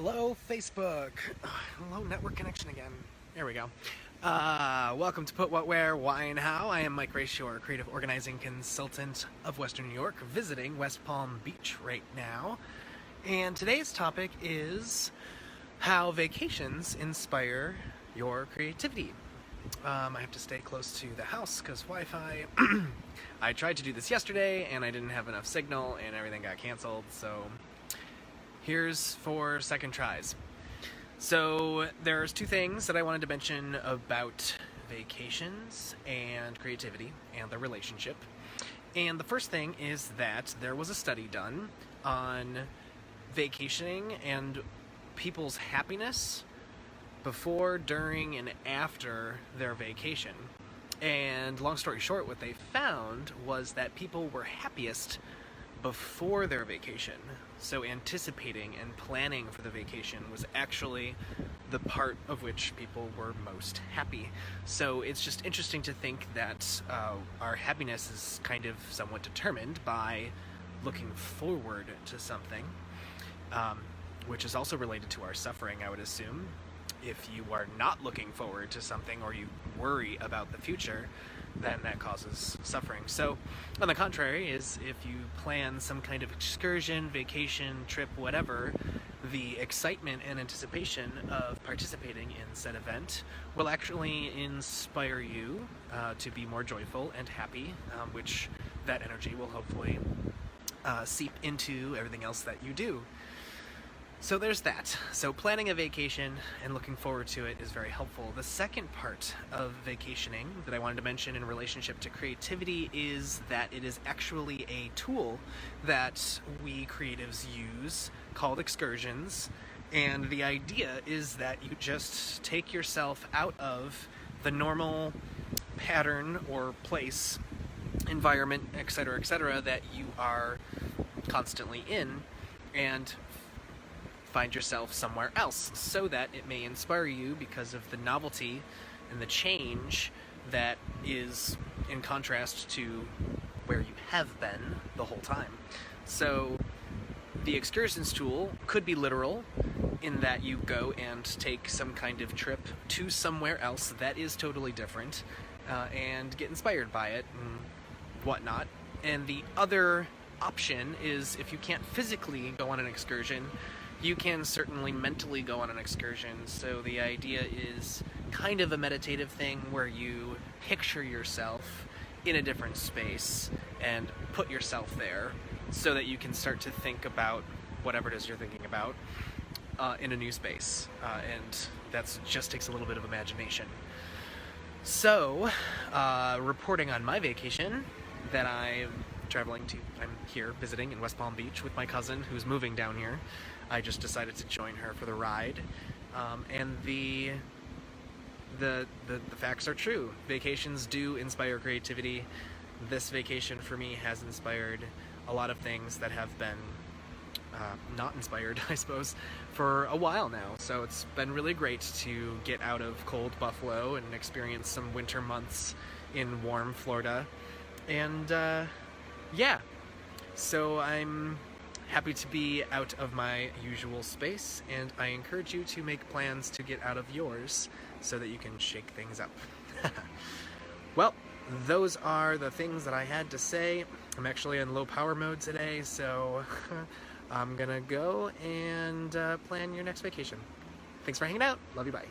Hello, Facebook. Hello, network connection again. There we go. Welcome to Put What Where, Why and How. I am Mike Rayshore, creative organizing consultant of Western New York, visiting West Palm Beach right now. And today's topic is how vacations inspire your creativity. I have to stay close to the house because Wi-Fi. I tried to do this yesterday and I didn't have enough signal and everything got canceled, so here's for second tries. So there's two things that I wanted to mention about vacations and creativity and the relationship. And the first thing is that there was a study done on vacationing and people's happiness before, during, and after their vacation. And long story short, what they found was that people were happiest before their vacation. So anticipating and planning for the vacation was actually the part of which people were most happy. So it's just interesting to think that our happiness is kind of somewhat determined by looking forward to something, which is also related to our suffering, I would assume. If you are not looking forward to something or you worry about the future, then that causes suffering. So, on the contrary, is if you plan some kind of excursion, vacation, trip, whatever, the excitement and anticipation of participating in said event will actually inspire you to be more joyful and happy, which that energy will hopefully seep into everything else that you do. So there's that. So planning a vacation and looking forward to it is very helpful. The second part of vacationing that I wanted to mention in relationship to creativity is that it is actually a tool that we creatives use called excursions. And the idea is that you just take yourself out of the normal pattern or place, environment, etc., that you are constantly in, and find yourself somewhere else so that it may inspire you because of the novelty and the change that is in contrast to where you have been the whole time. So the excursions tool could be literal in that you go and take some kind of trip to somewhere else that is totally different and get inspired by it and whatnot. And the other option is if you can't physically go on an excursion, you can certainly mentally go on an excursion. So the idea is kind of a meditative thing where you picture yourself in a different space and put yourself there so that you can start to think about whatever it is you're thinking about in a new space. And that just takes a little bit of imagination. So, reporting on my vacation that I'm traveling to, I'm here visiting in West Palm Beach with my cousin who's moving down here. I just decided to join her for the ride, and the facts are true. Vacations do inspire creativity. This vacation for me has inspired a lot of things that have been not inspired, I suppose, for a while now. So it's been really great to get out of cold Buffalo and experience some winter months in warm Florida. And yeah, so I'm happy to be out of my usual space, and I encourage you to make plans to get out of yours so that you can shake things up. Well, those are the things that I had to say. I'm actually in low power mode today, so I'm gonna go and plan your next vacation. Thanks for hanging out. Love you, bye.